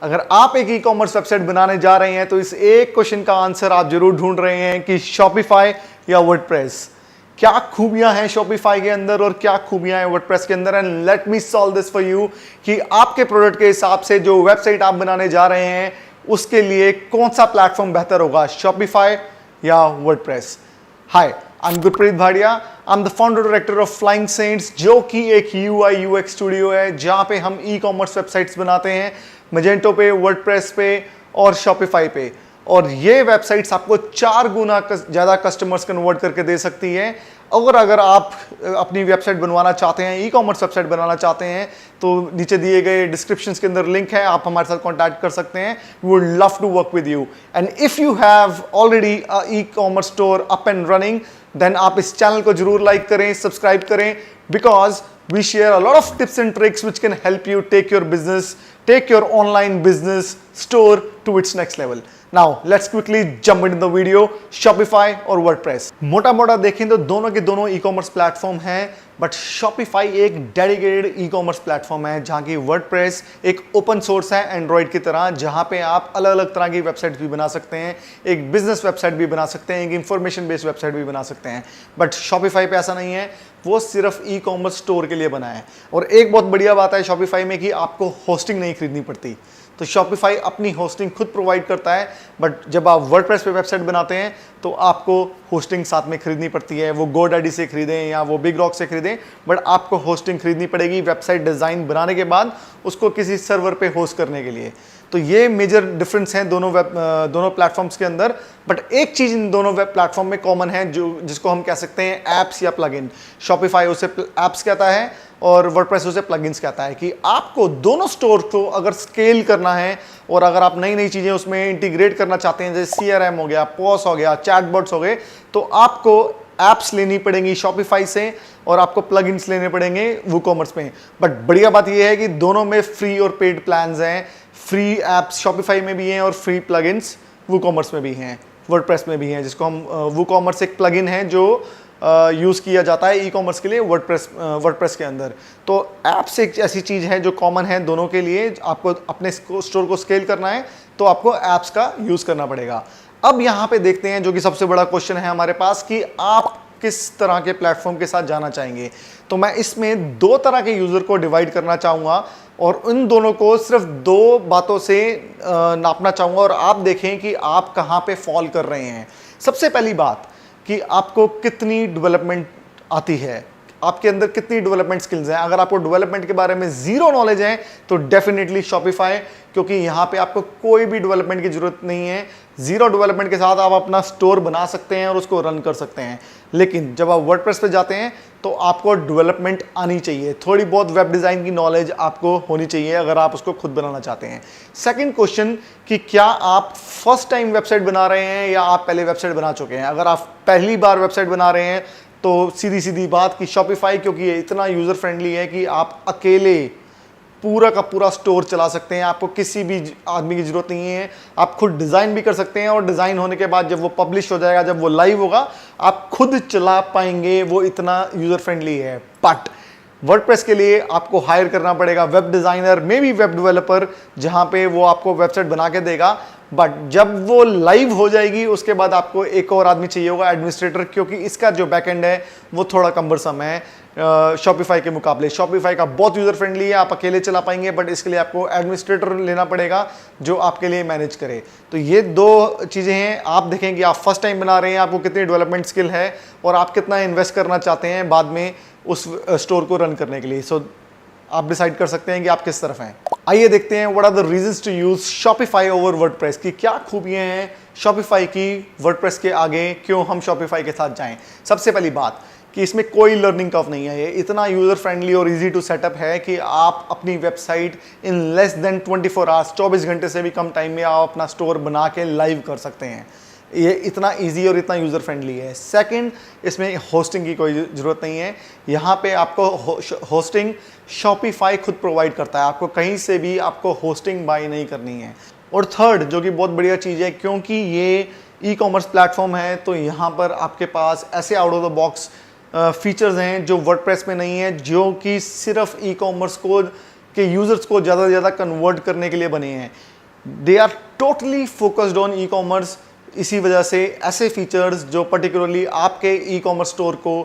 अगर आप एक ई कॉमर्स वेबसाइट बनाने जा रहे हैं तो इस एक क्वेश्चन का आंसर आप जरूर ढूंढ रहे हैं कि शॉपिफाई या वर्डप्रेस, क्या खूबियां हैं शॉपिफाई के अंदर और क्या खूबियां हैं वर्डप्रेस के अंदर। And let me solve this for you कि आपके प्रोडक्ट के हिसाब से जो वेबसाइट आप बनाने जा रहे हैं उसके लिए कौन सा प्लेटफॉर्म बेहतर होगा, शॉपिफाई या WordPress. Hi, I am Gurpreet Bhatia, I am the founder director of Flying Saints, जो कि एक UI UX स्टूडियो है जहां पे हम ई कॉमर्स वेबसाइट्स बनाते हैं मैजेंटो पे, वर्डप्रेस पे और शॉपिफाई पे। और ये वेबसाइट्स आपको 4 गुना ज़्यादा कस्टमर्स कन्वर्ट करके दे सकती है। अगर आप अपनी वेबसाइट बनवाना चाहते हैं, ई कॉमर्स वेबसाइट बनाना चाहते हैं, तो नीचे दिए गए डिस्क्रिप्शन के अंदर लिंक है, आप हमारे साथ कॉन्टैक्ट कर सकते हैं। We would love to work with you. And if you have already e-commerce store up and running, then आप इस चैनल को जरूर लाइक करें, सब्सक्राइब करें, because we share a lot of tips and tricks which can help you take your online business store to its next level. Now let's quickly jump into the video. Shopify और WordPress, मोटा मोटा देखें तो दोनों के दोनों e commerce platform हैं, but Shopify एक डेडिकेटेड ई कॉमर्स प्लेटफॉर्म है, जहां की WordPress एक ओपन सोर्स है एंड्रॉइड की तरह, जहां पे आप अलग अलग तरह की वेबसाइट भी बना सकते हैं, एक बिजनेस वेबसाइट भी बना सकते हैं, एक इंफॉर्मेशन बेस्ड वेबसाइट भी बना सकते हैं। बट Shopify पे ऐसा नहीं है, वो सिर्फ ई कॉमर्स स्टोर के लिए बना है। और एक बहुत बढ़िया बात है Shopify में कि आपको होस्टिंग नहीं खरीदनी पड़ती। तो Shopify अपनी होस्टिंग खुद प्रोवाइड करता है, बट जब आप वर्डप्रेस पे वेबसाइट बनाते हैं तो आपको होस्टिंग साथ में खरीदनी पड़ती है। वो GoDaddy से खरीदें या वो बिग रॉक से खरीदें, बट आपको होस्टिंग खरीदनी पड़ेगी वेबसाइट डिज़ाइन बनाने के बाद उसको किसी सर्वर पे होस्ट करने के लिए। तो ये मेजर डिफरेंस है दोनों प्लेटफॉर्म्स के अंदर। बट एक चीज़ इन दोनों वेब प्लेटफॉर्म में कॉमन है, जिसको हम कह सकते हैं एप्स या प्लगइन। Shopify उसे एप्स कहता है और वर्डप्रेस उसे प्लगइन्स कहता है। कि आपको दोनों स्टोर को अगर स्केल करना है और अगर आप नई नई चीज़ें उसमें इंटीग्रेट करना चाहते हैं, जैसे CRM हो गया, POS हो गया, चैटबॉट्स हो गए, तो आपको एप्स लेनी पड़ेंगी Shopify से और आपको प्लगइन्स लेने पड़ेंगे WooCommerce में। बट बढ़िया बात यह है कि दोनों में फ्री और पेड प्लान्स हैं। फ्री एप्स Shopify में भी हैं और फ्री प्लगइन्स WooCommerce में भी हैं, वर्डप्रेस में भी हैं, जिसको हम WooCommerce एक प्लगइन है जो यूज़ किया जाता है ई कॉमर्स के लिए वर्डप्रेस के अंदर। तो एप्स एक ऐसी चीज़ है जो कॉमन है दोनों के लिए। आपको अपने स्टोर को स्केल करना है तो आपको एप्स का यूज़ करना पड़ेगा। अब यहाँ पे देखते हैं जो कि सबसे बड़ा क्वेश्चन है हमारे पास, कि आप किस तरह के प्लेटफॉर्म के साथ जाना चाहेंगे। तो मैं इसमें 2 तरह के यूज़र को डिवाइड करना चाहूँगा और उन दोनों को सिर्फ 2 बातों से नापना चाहूँगा और आप देखें कि आप कहाँ पे फॉल कर रहे हैं। सबसे पहली बात कि आपको कितनी डेवलपमेंट आती है, आपके अंदर कितनी डेवलपमेंट स्किल्स हैं। अगर आपको डेवलपमेंट के बारे में ज़ीरो नॉलेज है तो डेफिनेटली Shopify, क्योंकि यहाँ पे आपको कोई भी डेवलपमेंट की ज़रूरत नहीं है। ज़ीरो डेवलपमेंट के साथ आप अपना स्टोर बना सकते हैं और उसको रन कर सकते हैं। लेकिन जब आप वर्डप्रेस पे जाते हैं तो आपको डेवलपमेंट आनी चाहिए, थोड़ी बहुत वेब डिज़ाइन की नॉलेज आपको होनी चाहिए अगर आप उसको खुद बनाना चाहते हैं। सेकंड क्वेश्चन कि क्या आप फर्स्ट टाइम वेबसाइट बना रहे हैं या आप पहले वेबसाइट बना चुके हैं। अगर आप पहली बार वेबसाइट बना रहे हैं तो सीधी सीधी बात कि Shopify, क्योंकि ये इतना यूज़र फ्रेंडली है कि आप अकेले पूरा का पूरा स्टोर चला सकते हैं। आपको किसी भी आदमी की ज़रूरत नहीं है। आप खुद डिज़ाइन भी कर सकते हैं और डिज़ाइन होने के बाद जब वो पब्लिश हो जाएगा, जब वो लाइव होगा, आप खुद चला पाएंगे। वो इतना यूज़र फ्रेंडली है। बट वर्डप्रेस के लिए आपको हायर करना पड़ेगा web designer, may be web developer, जहाँ पे वो आपको वेबसाइट बना के देगा। बट जब वो लाइव हो जाएगी उसके बाद आपको एक और आदमी चाहिए होगा, एडमिनिस्ट्रेटर, क्योंकि इसका जो बैकएंड है वो थोड़ा कम्बरसम है Shopify के मुकाबले। Shopify का बहुत यूज़र फ्रेंडली है, आप अकेले चला पाएंगे, बट इसके लिए आपको एडमिनिस्ट्रेटर लेना पड़ेगा जो आपके लिए मैनेज करे। तो ये 2 चीज़ें हैं। आप देखें कि आप फर्स्ट टाइम बना रहे हैं, आपको कितनी डेवलपमेंट स्किल है और आप कितना इन्वेस्ट करना चाहते हैं बाद में उस स्टोर को रन करने के लिए। सो आप डिसाइड कर सकते हैं कि आप किस तरफ हैं। आइए देखते हैं what are the reasons to use Shopify over WordPress, की क्या खूबियां हैं Shopify की वर्डप्रेस के आगे, क्यों हम Shopify के साथ जाएं। सबसे पहली बात कि इसमें कोई लर्निंग कर्व नहीं है। ये इतना यूज़र फ्रेंडली और इजी टू सेटअप है कि आप अपनी website in less than 24 hours, 24 घंटे से भी कम टाइम में आप अपना स्टोर बना के लाइव कर सकते हैं। ये इतना इजी और इतना यूज़र फ्रेंडली है। सेकंड, इसमें होस्टिंग की कोई ज़रूरत नहीं है। यहाँ पे आपको होस्टिंग Shopify खुद प्रोवाइड करता है, आपको कहीं से भी आपको होस्टिंग बाय नहीं करनी है। और थर्ड, जो कि बहुत बढ़िया चीज़ है, क्योंकि ये ई कॉमर्स प्लेटफॉर्म है तो यहाँ पर आपके पास ऐसे out of the box features हैं जो वर्डप्रेस में नहीं है, जो कि सिर्फ ई कॉमर्स को के यूजर्स को ज़्यादा से ज़्यादा कन्वर्ट करने के लिए बने हैं। They are totally focused on e-commerce. इसी वजह से ऐसे फीचर्स जो पर्टिकुलरली आपके ई कॉमर्स स्टोर को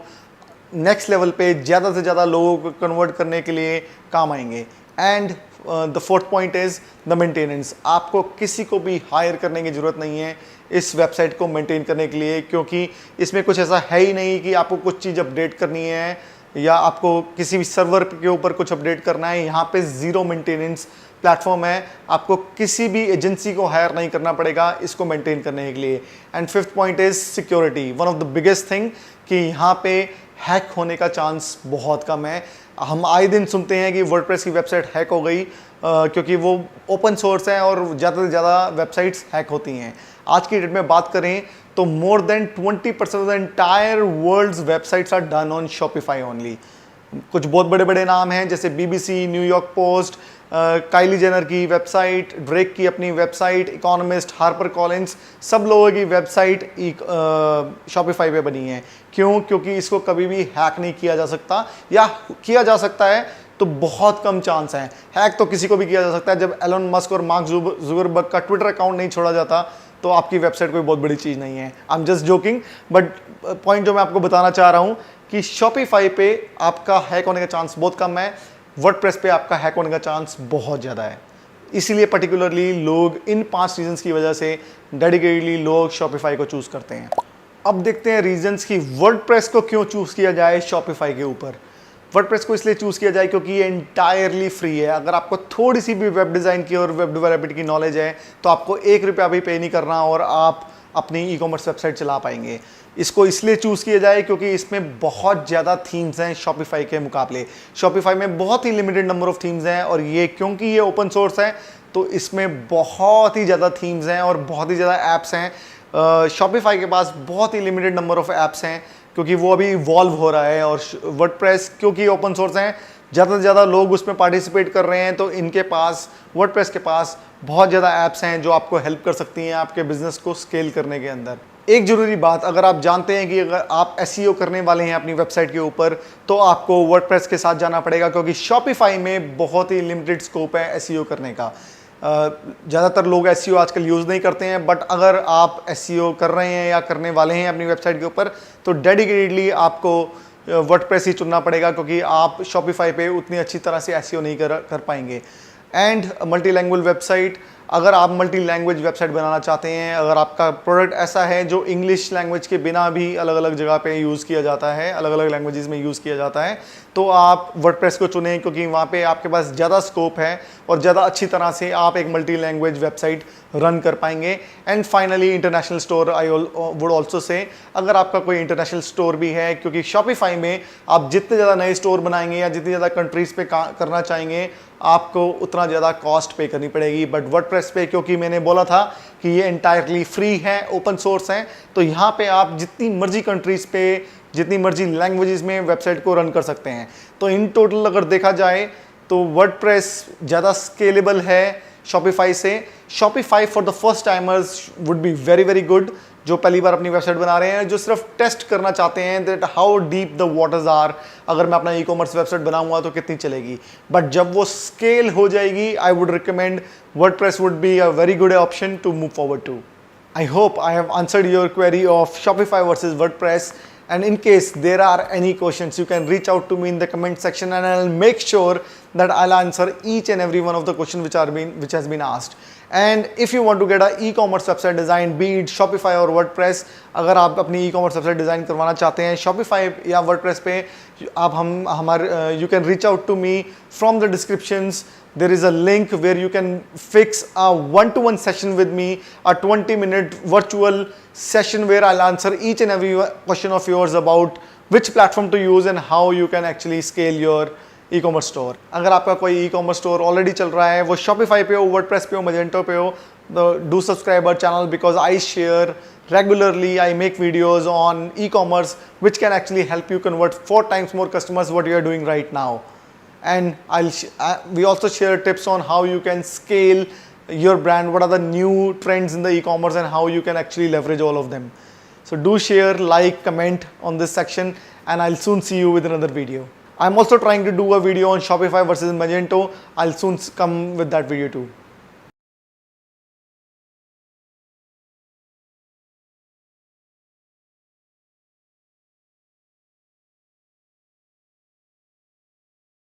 नेक्स्ट लेवल पे ज़्यादा से ज़्यादा लोगों को कन्वर्ट करने के लिए काम आएंगे। And the fourth point is the maintenance. आपको किसी को भी हायर करने की ज़रूरत नहीं है इस वेबसाइट को मेंटेन करने के लिए, क्योंकि इसमें कुछ ऐसा है ही नहीं कि आपको कुछ चीज़ अपडेट करनी है या आपको किसी भी सर्वर के ऊपर कुछ अपडेट करना है। यहाँ पे ज़ीरो मेंटेनेंस प्लेटफॉर्म है, आपको किसी भी एजेंसी को हायर नहीं करना पड़ेगा इसको मेंटेन करने के लिए। And fifth point is security, one of the biggest thing कि यहाँ पे हैक होने का चांस बहुत कम है। हम आए दिन सुनते हैं कि वर्डप्रेस की वेबसाइट हैक हो गई क्योंकि वो ओपन सोर्स है और ज़्यादा से ज़्यादा वेबसाइट्स हैक होती हैं। आज की डेट में बात करें तो more than 20% of the entire world's websites are done on Shopify only. कुछ बहुत बड़े बड़े नाम हैं जैसे BBC, New York Post, Kylie Jenner की वेबसाइट, ड्रेक की अपनी वेबसाइट, इकोनॉमिस्ट, हार्पर कॉलिंस, सब लोगों की वेबसाइट शॉपिफाई पे बनी है। क्यों? क्योंकि इसको कभी भी हैक नहीं किया जा सकता, या किया जा सकता है तो बहुत कम चांस है। हैक तो किसी को भी किया जा सकता है। जब एलन मस्क और मार्क जुकरबर्ग का ट्विटर अकाउंट नहीं छोड़ा जाता तो आपकी वेबसाइट कोई बहुत बड़ी चीज़ नहीं है। I am just joking, but point जो मैं आपको बताना चाह रहा हूँ कि शॉपिफाई पे आपका हैक होने का चांस बहुत कम है, वर्डप्रेस पे आपका हैक होने का चांस बहुत ज़्यादा है। इसीलिए पर्टिकुलरली लोग इन 5 रीजंस की वजह से डेडिकेटली लोग शॉपिफाई को चूज़ करते हैं। अब देखते हैं रीजंस कि वर्डप्रेस को क्यों चूज़ किया जाए शॉपिफाई के ऊपर। वर्डप्रेस को इसलिए चूज़ किया जाए क्योंकि ये एंटायरली फ्री है। अगर आपको थोड़ी सी भी वेब डिज़ाइन की और वेब डेवलपमेंट की नॉलेज है तो आपको 1 रुपया भी पे नहीं करना और आप अपनी ई कॉमर्स वेबसाइट चला पाएंगे। इसको इसलिए चूज़ किया जाए क्योंकि इसमें बहुत ज़्यादा थीम्स हैं शॉपिफाई के मुकाबले। शॉपिफाई में बहुत ही लिमिटेड नंबर ऑफ थीम्स हैं और ये क्योंकि ये ओपन सोर्स है तो इसमें बहुत ही ज़्यादा थीम्स हैं और बहुत ही ज़्यादा ऐप्स हैं। शॉपिफाई के पास बहुत ही लिमिटेड नंबर ऑफ ऐप्स हैं क्योंकि वो अभी इवॉल्व हो रहा है। और वर्डप्रेस क्योंकि ओपन सोर्स हैं, ज़्यादा से ज़्यादा लोग उसमें पार्टिसिपेट कर रहे हैं, तो इनके पास, वर्डप्रेस के पास बहुत ज़्यादा ऐप्स हैं जो आपको हेल्प कर सकती हैं आपके बिजनेस को स्केल करने के अंदर। एक ज़रूरी बात, अगर आप जानते हैं कि अगर आप एसईओ करने वाले हैं अपनी वेबसाइट के ऊपर तो आपको वर्डप्रेस के साथ जाना पड़ेगा, क्योंकि शॉपिफाई में बहुत ही लिमिटेड स्कोप है एसईओ करने का। ज़्यादातर लोग एसईओ आजकल यूज़ नहीं करते हैं, बट अगर आप एसईओ कर रहे हैं या करने वाले हैं अपनी वेबसाइट के ऊपर तो डेडिकेटली आपको वर्डप्रेस ही चुनना पड़ेगा, क्योंकि आप शॉपिफाई पे उतनी अच्छी तरह से एसईओ नहीं कर पाएंगे। एंड मल्टी लैंग्वेज वेबसाइट, अगर आप मल्टी लैंग्वेज वेबसाइट बनाना चाहते हैं, अगर आपका प्रोडक्ट ऐसा है जो इंग्लिश लैंग्वेज के बिना भी अलग अलग जगह पे यूज़ किया जाता है, अलग अलग लैंग्वेजेस में यूज़ किया जाता है, तो आप वर्डप्रेस को चुनें, क्योंकि वहाँ पे आपके पास ज़्यादा स्कोप है और ज़्यादा अच्छी तरह से आप एक मल्टी लैंग्वेज वेबसाइट रन कर पाएंगे। And finally international store, I would also say, अगर आपका कोई इंटरनेशनल स्टोर भी है, क्योंकि शॉपिफाई में आप जितने ज़्यादा नए स्टोर बनाएंगे या जितनी ज़्यादा कंट्रीज़ पे करना चाहेंगे आपको उतना ज़्यादा कॉस्ट पे करनी पड़ेगी। बट वर्डप्रेस पे, क्योंकि मैंने बोला था कि ये एंटायरली फ्री है, ओपन सोर्स है, तो यहाँ पे आप जितनी मर्जी कंट्रीज़ पे, जितनी मर्जी लैंग्वेजेस में वेबसाइट को रन कर सकते हैं। तो इन टोटल अगर देखा जाए तो वर्डप्रेस ज़्यादा स्केलेबल है शॉपिफाई से। Shopify for the first timers would be very very good, जो पहली बार अपनी वेबसाइट बना रहे हैं, जो सिर्फ टेस्ट करना चाहते हैं that how deep the waters are, अगर मैं अपना ई कॉमर्स वेबसाइट बनाऊंगा तो कितनी चलेगी। बट जब वो स्केल हो जाएगी, I would recommend WordPress would be a very good option to move forward to. I hope I have answered your query of Shopify versus WordPress, and in case there are any questions you can reach out to me in the comment section and I'll make sure that I'll answer each and every one of the questions which has been asked. And if you want to get a e-commerce website design, be it Shopify or WordPress, अगर आप अपनी e-commerce website design करवाना चाहते हैं Shopify या WordPress पे, आप हमारे you can reach out to me from the descriptions. There is a link where you can fix a one-to-one session with me, a 20-minute virtual session where I'll answer each and every question of yours about which platform to use and how you can actually scale your e-commerce store. अगर आपका कोई e-commerce store already चल रहा है, वो Shopify पे हो, WordPress पे हो, मजेंटो पे हो, do subscribe our channel because I share regularly, I make videos on e-commerce which can actually help you convert 4 times more customers what you are doing right now. And we also share tips on how you can scale your brand, what are the new trends in the e-commerce and how you can actually leverage all of them. So do share, like, comment on this section, and I'll soon see you with another video. I'm also trying to do a video on Shopify versus Magento. I'll soon come with that video too.